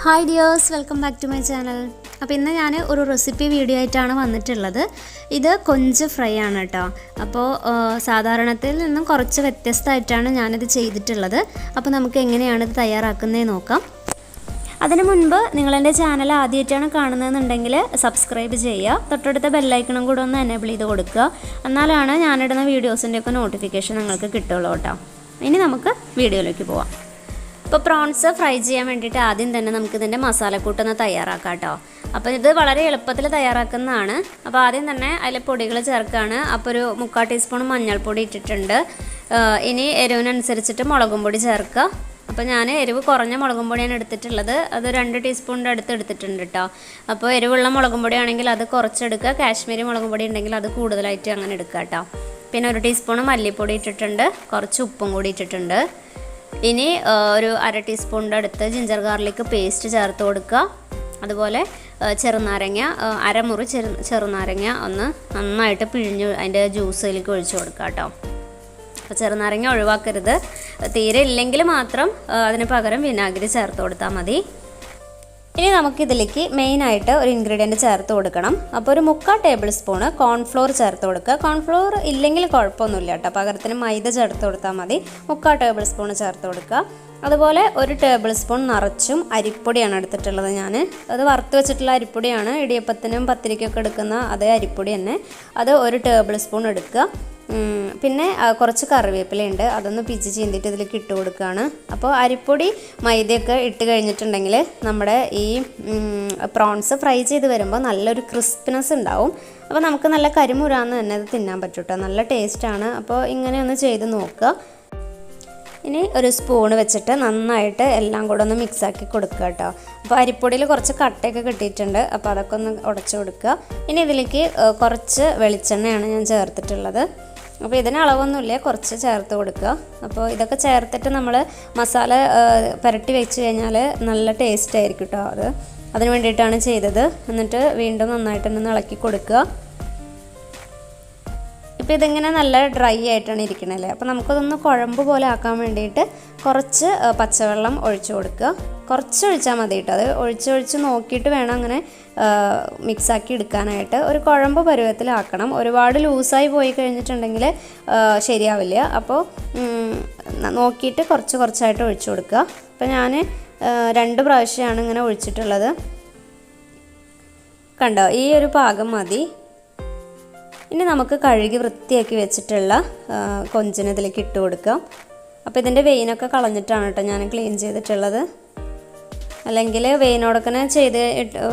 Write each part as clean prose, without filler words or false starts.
Hi dears, welcome back to my channel. അപ്പോൾ ഇന്ന് ഞാൻ ഒരു റെസിപ്പി വീഡിയോ ആയിട്ടാണ് വന്നിട്ടുള്ളത്. ഇത് കൊഞ്ച് ഫ്രൈ ആണ് കേട്ടോ. അപ്പോൾ സാധാരണത്തിൽ നിന്നും കുറച്ച് വ്യത്യസ്തമായിട്ടാണ് ഞാനിത് ചെയ്തിട്ടുള്ളത്. അപ്പോൾ നമുക്ക് എങ്ങനെയാണ് ഇത് തയ്യാറാക്കുന്നതെന്ന് നോക്കാം. അതിനു മുൻപ് നിങ്ങൾ എൻ്റെ ചാനൽ ആദ്യമായിട്ടാണ് കാണുന്നതെന്നുണ്ടെങ്കിൽ സബ്സ്ക്രൈബ് ചെയ്യുക. തൊട്ടടുത്ത ബെല്ലൈക്കണും കൂടെ ഒന്ന് എനേബിൾ ചെയ്ത് കൊടുക്കുക. എന്നാലാണ് ഞാനിടുന്ന വീഡിയോസിൻ്റെയൊക്കെ നോട്ടിഫിക്കേഷൻ നിങ്ങൾക്ക് കിട്ടുള്ളൂ കേട്ടോ. ഇനി നമുക്ക് വീഡിയോയിലേക്ക് പോവാം. അപ്പോൾ പ്രോൺസ് ഫ്രൈ ചെയ്യാൻ വേണ്ടിയിട്ട് ആദ്യം തന്നെ നമുക്കിതിൻ്റെ മസാലക്കൂട്ടൊന്ന് തയ്യാറാക്കാം കേട്ടോ. അപ്പോൾ ഇത് വളരെ എളുപ്പത്തിൽ തയ്യാറാക്കുന്നതാണ്. അപ്പോൾ ആദ്യം തന്നെ അതിൽ പൊടികൾ ചേർക്കുകയാണ്. അപ്പോൾ ഒരു 3/4 ടീസ്പൂൺ മഞ്ഞൾപ്പൊടി ഇട്ടിട്ടുണ്ട്. ഇനി എരിവിനനുസരിച്ചിട്ട് മുളകും പൊടി ചേർക്കുക. അപ്പോൾ ഞാൻ എരിവ് കുറഞ്ഞ മുളകും പൊടിയാണ് എടുത്തിട്ടുള്ളത്. അത് 2 ടീസ്പൂണിൻ്റെ അടുത്ത് എടുത്തിട്ടുണ്ട് കേട്ടോ. അപ്പോൾ എരിവുള്ള മുളകും പൊടിയാണെങ്കിൽ അത് കുറച്ചെടുക്കുക. കാശ്മീരി മുളകും പൊടി ഉണ്ടെങ്കിൽ അത് കൂടുതലായിട്ട് അങ്ങനെ എടുക്കുക കേട്ടോ. പിന്നെ 1 ടീസ്പൂൺ മല്ലിപ്പൊടി ഇട്ടിട്ടുണ്ട്. കുറച്ച് ഉപ്പും കൂടി ഇട്ടിട്ടുണ്ട്. ഇനി ഒരു 1/2 ടീസ്പൂണിൻ്റെ അടുത്ത് ജിഞ്ചർ ഗാർലിക് പേസ്റ്റ് ചേർത്ത് കൊടുക്കുക. അതുപോലെ ചെറുനാരങ്ങ അരമുറി ചെറുനാരങ്ങ ഒന്ന് നന്നായിട്ട് പിഴിഞ്ഞ് അതിൻ്റെ ജ്യൂസിലേക്ക് ഒഴിച്ച് കൊടുക്കുക കേട്ടോ. അപ്പോൾ ചെറുനാരങ്ങ ഒഴിവാക്കരുത്. തീരെ ഇല്ലെങ്കിൽ മാത്രം അതിന് പകരം വിനാഗിരി ചേർത്ത് കൊടുത്താൽ മതി. ഇനി നമുക്കിതിലേക്ക് മെയിനായിട്ട് ഒരു ഇൻഗ്രീഡിയൻറ്റ് ചേർത്ത് കൊടുക്കണം. അപ്പോൾ ഒരു 3/4 ടേബിൾ സ്പൂണ് കോൺഫ്ലോർ ചേർത്ത് കൊടുക്കുക. കോൺഫ്ലോർ ഇല്ലെങ്കിൽ കുഴപ്പമൊന്നുമില്ല കേട്ടോ. പകരത്തിന് മൈദ ചേർത്ത് കൊടുത്താൽ മതി. 3/4 ടേബിൾ സ്പൂണ് ചേർത്ത് കൊടുക്കുക. അതുപോലെ 1 ടേബിൾ സ്പൂൺ നിറച്ചും അരിപ്പൊടിയാണ് എടുത്തിട്ടുള്ളത്. ഞാൻ അത് വറുത്ത് വെച്ചിട്ടുള്ള അരിപ്പൊടിയാണ്. ഇടിയപ്പത്തിനും പത്തിരിക്കൊക്കെ എടുക്കുന്ന അതേ അരിപ്പൊടി തന്നെ. അത് 1 ടേബിൾ സ്പൂൺ എടുക്കുക. പിന്നെ കുറച്ച് കറിവേപ്പിലയുണ്ട്. അതൊന്ന് പിച്ചി ചീന്തിയിട്ട് ഇതിലേക്ക് ഇട്ട് കൊടുക്കുകയാണ്. അപ്പോൾ അരിപ്പൊടി മൈദയൊക്കെ ഇട്ട് കഴിഞ്ഞിട്ടുണ്ടെങ്കിൽ നമ്മുടെ ഈ പ്രോൺസ് ഫ്രൈ ചെയ്ത് വരുമ്പോൾ നല്ലൊരു ക്രിസ്പിനെസ് ഉണ്ടാവും. അപ്പോൾ നമുക്ക് നല്ല കരിമുരാന്ന് തന്നെ അത് തിന്നാൻ പറ്റും കേട്ടോ. നല്ല ടേസ്റ്റാണ്. അപ്പോൾ ഇങ്ങനെ ഒന്ന് ചെയ്ത് നോക്കുക. ഇനി ഒരു സ്പൂണ് വെച്ചിട്ട് നന്നായിട്ട് എല്ലാം കൂടെ ഒന്ന് മിക്സാക്കി കൊടുക്കുക കേട്ടോ. അപ്പോൾ അരിപ്പൊടിയിൽ കുറച്ച് കട്ടയൊക്കെ കിട്ടിയിട്ടുണ്ട്. അപ്പോൾ അതൊക്കെ ഒന്ന് ഉടച്ച് കൊടുക്കുക. ഇനി ഇതിലേക്ക് കുറച്ച് വെളിച്ചെണ്ണയാണ് ഞാൻ ചേർത്തിട്ടുള്ളത്. അപ്പോൾ ഇതിന് അളവൊന്നുമില്ല, കുറച്ച് ചേർത്ത് കൊടുക്കുക. അപ്പോൾ ഇതൊക്കെ ചേർത്തിട്ട് നമ്മൾ മസാല പുരട്ടി വെച്ച് കഴിഞ്ഞാൽ നല്ല ടേസ്റ്റ് ആയിരിക്കും കേട്ടോ. അതിന് വേണ്ടിയിട്ടാണ് ചെയ്തത്. എന്നിട്ട് വീണ്ടും നന്നായിട്ടൊന്ന് ഇളക്കി കൊടുക്കുക. ഇപ്പോൾ ഇതിങ്ങനെ നല്ല ഡ്രൈ ആയിട്ടാണ് ഇരിക്കണല്ലേ. അപ്പോൾ നമുക്കതൊന്ന് കുഴമ്പ് പോലെ ആക്കാൻ വേണ്ടിയിട്ട് കുറച്ച് പച്ചവെള്ളം ഒഴിച്ചു കൊടുക്കുക. കുറച്ച് ഒഴിച്ചാൽ മതി കേട്ടോ. അത് ഒഴിച്ച് നോക്കിയിട്ട് വേണം അങ്ങനെ മിക്സാക്കി എടുക്കാനായിട്ട്. ഒരു കുഴമ്പ് പരുവത്തിലാക്കണം. ഒരുപാട് ലൂസായി പോയി കഴിഞ്ഞിട്ടുണ്ടെങ്കിൽ ശരിയാവില്ല. അപ്പോൾ നോക്കിയിട്ട് കുറച്ചായിട്ട് ഒഴിച്ചു കൊടുക്കുക. അപ്പോൾ ഞാൻ 2 പ്രാവശ്യമാണ് ഇങ്ങനെ ഒഴിച്ചിട്ടുള്ളത്. കണ്ടോ, ഈ ഒരു പാകം മതി. ഇനി നമുക്ക് കഴുകി വൃത്തിയാക്കി വെച്ചിട്ടുള്ള കൊഞ്ചിന് ഇതിലേക്ക് ഇട്ട് കൊടുക്കാം. അപ്പോൾ ഇതിൻ്റെ വെയിനൊക്കെ കളഞ്ഞിട്ടാണ് കേട്ടോ ഞാൻ ക്ലീൻ ചെയ്തിട്ടുള്ളത്. അല്ലെങ്കിൽ വെയിനോടൊക്കെ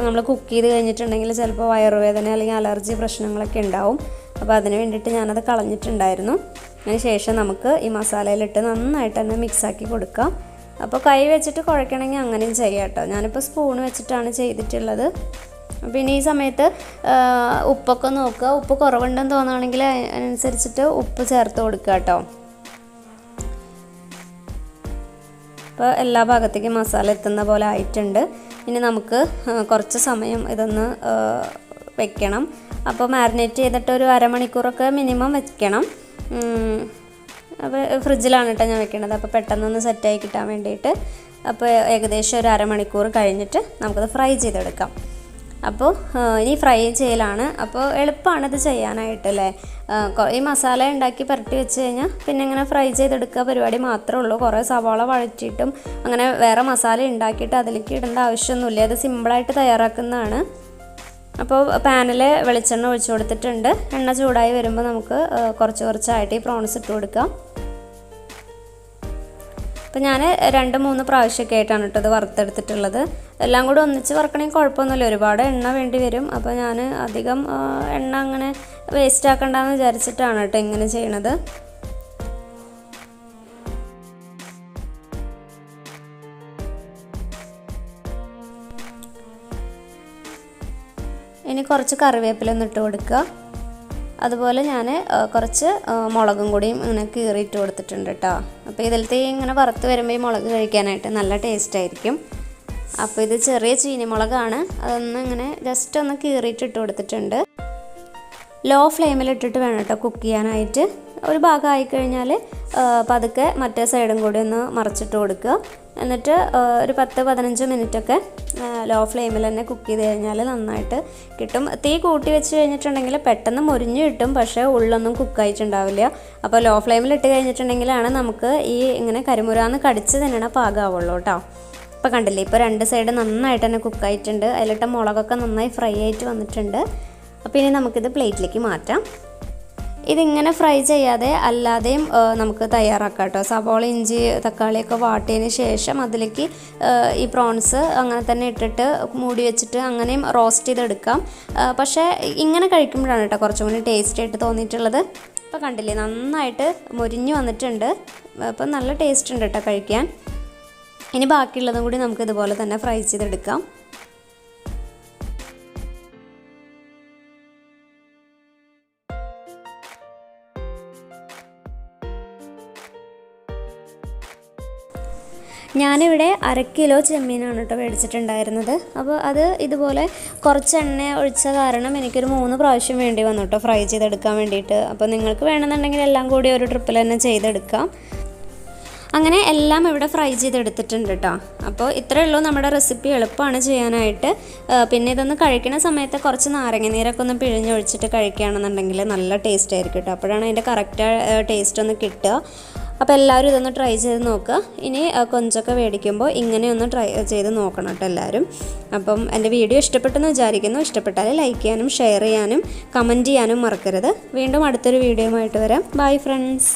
നമ്മൾ കുക്ക് ചെയ്ത് കഴിഞ്ഞിട്ടുണ്ടെങ്കിൽ ചിലപ്പോൾ വയറുവേദന അല്ലെങ്കിൽ അലർജി പ്രശ്നങ്ങളൊക്കെ ഉണ്ടാവും. അപ്പോൾ അതിന് വേണ്ടിയിട്ട് ഞാനത് കളഞ്ഞിട്ടുണ്ടായിരുന്നു. അതിന് ശേഷം നമുക്ക് ഈ മസാലയിലിട്ട് നന്നായിട്ട് തന്നെ മിക്സാക്കി കൊടുക്കാം. അപ്പോൾ കൈ വെച്ചിട്ട് കുഴക്കണമെങ്കിൽ അങ്ങനെയും ചെയ്യാം കേട്ടോ. ഞാനിപ്പോൾ സ്പൂൺ വെച്ചിട്ടാണ് ചെയ്തിട്ടുള്ളത്. പിന്നെ ഈ സമയത്ത് ഉപ്പൊക്കെ നോക്കുക. ഉപ്പ് കുറവുണ്ടെന്ന് തോന്നുകയാണെങ്കിൽ അതിനനുസരിച്ചിട്ട് ഉപ്പ് ചേർത്ത് കൊടുക്കുക കേട്ടോ. അപ്പോൾ എല്ലാ ഭാഗത്തേക്കും മസാല എത്തുന്ന പോലെ ആയിട്ടുണ്ട്. ഇനി നമുക്ക് കുറച്ച് സമയം ഇതൊന്ന് വെക്കണം. അപ്പോൾ മാരിനേറ്റ് ചെയ്തിട്ട് ഒരു അരമണിക്കൂറൊക്കെ മിനിമം വെക്കണം. അപ്പോൾ ഫ്രിഡ്ജിലാണ് കേട്ടോ ഞാൻ വെക്കണത്. അപ്പോൾ പെട്ടെന്നൊന്ന് സെറ്റായി കിട്ടാൻ വേണ്ടിയിട്ട്. അപ്പോൾ ഏകദേശം ഒരു അരമണിക്കൂർ കഴിഞ്ഞിട്ട് നമുക്കത് ഫ്രൈ ചെയ്തെടുക്കാം. അപ്പോൾ ഇനി ഫ്രൈ ചെയ്യലാണ്. അപ്പോൾ എളുപ്പമാണിത് ചെയ്യാനായിട്ടല്ലേ. ഈ മസാല ഉണ്ടാക്കി പുരട്ടി വെച്ച് കഴിഞ്ഞാൽ പിന്നെ ഇങ്ങനെ ഫ്രൈ ചെയ്തെടുക്കുക പരിപാടി മാത്രമേ ഉള്ളൂ. കുറേ സവാള വഴറ്റിയിട്ടും അങ്ങനെ വേറെ മസാല ഉണ്ടാക്കിയിട്ട് അതിലേക്ക് ഇടേണ്ട ആവശ്യമൊന്നുമില്ല. ഇത് സിമ്പിളായിട്ട് തയ്യാറാക്കുന്നതാണ്. അപ്പോൾ പാനിൽ വെളിച്ചെണ്ണ ഒഴിച്ചു കൊടുത്തിട്ടുണ്ട്. എണ്ണ ചൂടായി വരുമ്പോൾ നമുക്ക് കുറച്ചായിട്ട് ഈ പ്രോൺസ് ഇട്ട് കൊടുക്കാം. അപ്പോൾ ഞാൻ 2-3 പ്രാവശ്യമൊക്കെ ആയിട്ടാണ് കേട്ടോ ഇത് വറുത്തെടുത്തിട്ടുള്ളത്. എല്ലാം കൂടെ ഒന്നിച്ച് വറുക്കണമെങ്കിൽ കുഴപ്പമൊന്നുമില്ല, ഒരുപാട് എണ്ണ വേണ്ടി വരും. അപ്പോൾ ഞാൻ അധികം എണ്ണ അങ്ങനെ വേസ്റ്റ് ആക്കണ്ടെന്ന് വിചാരിച്ചിട്ടാണ് കേട്ടോ ഇങ്ങനെ ചെയ്യണത്. ഇനി കുറച്ച് കറിവേപ്പിലൊന്ന് ഇട്ട് കൊടുക്കുക. അതുപോലെ ഞാൻ കുറച്ച് മുളകും കൂടിയും ഇങ്ങനെ കീറിയിട്ട് കൊടുത്തിട്ടുണ്ട് കേട്ടോ. അപ്പോൾ ഇതിലത്തെ ഇങ്ങനെ വറുത്ത് വരുമ്പോൾ ഈ മുളക് കഴിക്കാനായിട്ട് നല്ല ടേസ്റ്റ് ആയിരിക്കും. അപ്പോൾ ഇത് ചെറിയ ചീനിമുളകാണ്. അതൊന്ന് ഇങ്ങനെ ജസ്റ്റ് ഒന്ന് കീറിയിട്ട് ഇട്ട് കൊടുത്തിട്ടുണ്ട്. ലോ ഫ്ലെയിമിലിട്ടിട്ട് വേണം കേട്ടോ കുക്ക് ചെയ്യാനായിട്ട്. ഒരു ഭാഗം ആയിക്കഴിഞ്ഞാൽ പതുക്കെ മറ്റേ സൈഡും കൂടി ഒന്ന് മറിച്ചിട്ട് കൊടുക്കുക. എന്നിട്ട് ഒരു 10-15 മിനിറ്റൊക്കെ ലോ ഫ്ലെയിമിൽ തന്നെ കുക്ക് ചെയ്ത് കഴിഞ്ഞാൽ നന്നായിട്ട് കിട്ടും. തീ കൂട്ടി വെച്ച് കഴിഞ്ഞിട്ടുണ്ടെങ്കിൽ പെട്ടെന്ന് മുരിഞ്ഞ് കിട്ടും, പക്ഷേ ഉള്ളൊന്നും കുക്കായിട്ടുണ്ടാവില്ല. അപ്പോൾ ലോ ഫ്ലെയിമിൽ ഇട്ട് കഴിഞ്ഞിട്ടുണ്ടെങ്കിലാണ് നമുക്ക് ഈ ഇങ്ങനെ കരിമുരാന്ന് കടിച്ച് തിന്നണ പാകമാവുള്ളൂ കേട്ടോ. ഇപ്പോൾ കണ്ടില്ലേ, ഇപ്പോൾ 2 സൈഡ് നന്നായിട്ട് തന്നെ കുക്കായിട്ടുണ്ട്. അതിലിട്ട മുളകൊക്കെ നന്നായി ഫ്രൈ ആയിട്ട് വന്നിട്ടുണ്ട്. അപ്പോൾ ഇനി നമുക്കിത് പ്ലേറ്റിലേക്ക് മാറ്റാം. ഇതിങ്ങനെ ഫ്രൈ ചെയ്യാതെ അല്ലാതെയും നമുക്ക് തയ്യാറാക്കാം കേട്ടോ. സവാള, ഇഞ്ചി, തക്കാളിയൊക്കെ വാട്ടിയതിന് ശേഷം അതിലേക്ക് ഈ പ്രോൺസ് അങ്ങനെ തന്നെ ഇട്ടിട്ട് മൂടി വെച്ചിട്ട് അങ്ങനെയും റോസ്റ്റ് ചെയ്തെടുക്കാം. പക്ഷേ ഇങ്ങനെ കഴിക്കുമ്പോഴാണ് കേട്ടോ കുറച്ചും കൂടി ടേസ്റ്റ് ആയിട്ട് തോന്നിയിട്ടുള്ളത്. ഇപ്പോൾ കണ്ടില്ലേ, നന്നായിട്ട് മുരിഞ്ഞ് വന്നിട്ടുണ്ട്. അപ്പോൾ നല്ല ടേസ്റ്റ് ഉണ്ട് കേട്ടോ കഴിക്കാൻ. ഇനി ബാക്കിയുള്ളതും കൂടി നമുക്ക് ഇതുപോലെ തന്നെ ഫ്രൈ ചെയ്തെടുക്കാം. ഞാനിവിടെ 1/2 കിലോ ചെമ്മീനാണ് കേട്ടോ മേടിച്ചിട്ടുണ്ടായിരുന്നത്. അപ്പോൾ അത് ഇതുപോലെ കുറച്ച് എണ്ണ ഒഴിച്ച കാരണം എനിക്കൊരു 3 പ്രാവശ്യം വേണ്ടി വന്നു കേട്ടോ ഫ്രൈ ചെയ്തെടുക്കാൻ വേണ്ടിയിട്ട്. അപ്പോൾ നിങ്ങൾക്ക് വേണമെന്നുണ്ടെങ്കിൽ എല്ലാം കൂടി ഒരു ട്രിപ്പിൽ തന്നെ ചെയ്തെടുക്കാം. അങ്ങനെ എല്ലാം ഇവിടെ ഫ്രൈ ചെയ്തെടുത്തിട്ടുണ്ട് കേട്ടോ. അപ്പോൾ ഇത്രയേ ഉള്ളൂ നമ്മുടെ റെസിപ്പി. എളുപ്പമാണ് ചെയ്യാനായിട്ട്. പിന്നെ ഇതൊന്ന് കഴിക്കുന്ന സമയത്ത് കുറച്ച് നാരങ്ങ നീരൊക്കെ ഒന്ന് പിഴിഞ്ഞൊഴിച്ചിട്ട് കഴിക്കുകയാണെന്നുണ്ടെങ്കിൽ നല്ല ടേസ്റ്റ് ആയിരിക്കും കേട്ടോ. അപ്പോഴാണ് അതിൻ്റെ കറക്റ്റ് ടേസ്റ്റ് ഒന്ന് കിട്ടുക. അപ്പോൾ എല്ലാവരും ഇതൊന്ന് ട്രൈ ചെയ്ത് നോക്കുക. ഇനി കൊഞ്ചൊക്കെ മേടിക്കുമ്പോൾ ഇങ്ങനെയൊന്ന് ട്രൈ ചെയ്ത് നോക്കണം കേട്ടോ എല്ലാവരും. അപ്പം എൻ്റെ വീഡിയോ ഇഷ്ടപ്പെട്ടെന്ന് വിചാരിക്കുന്നു. ഇഷ്ടപ്പെട്ടാൽ ലൈക്ക് ചെയ്യാനും ഷെയർ ചെയ്യാനും കമൻറ്റ് ചെയ്യാനും മറക്കരുത്. വീണ്ടും അടുത്തൊരു വീഡിയോയുമായിട്ട് വരാം. Bye friends.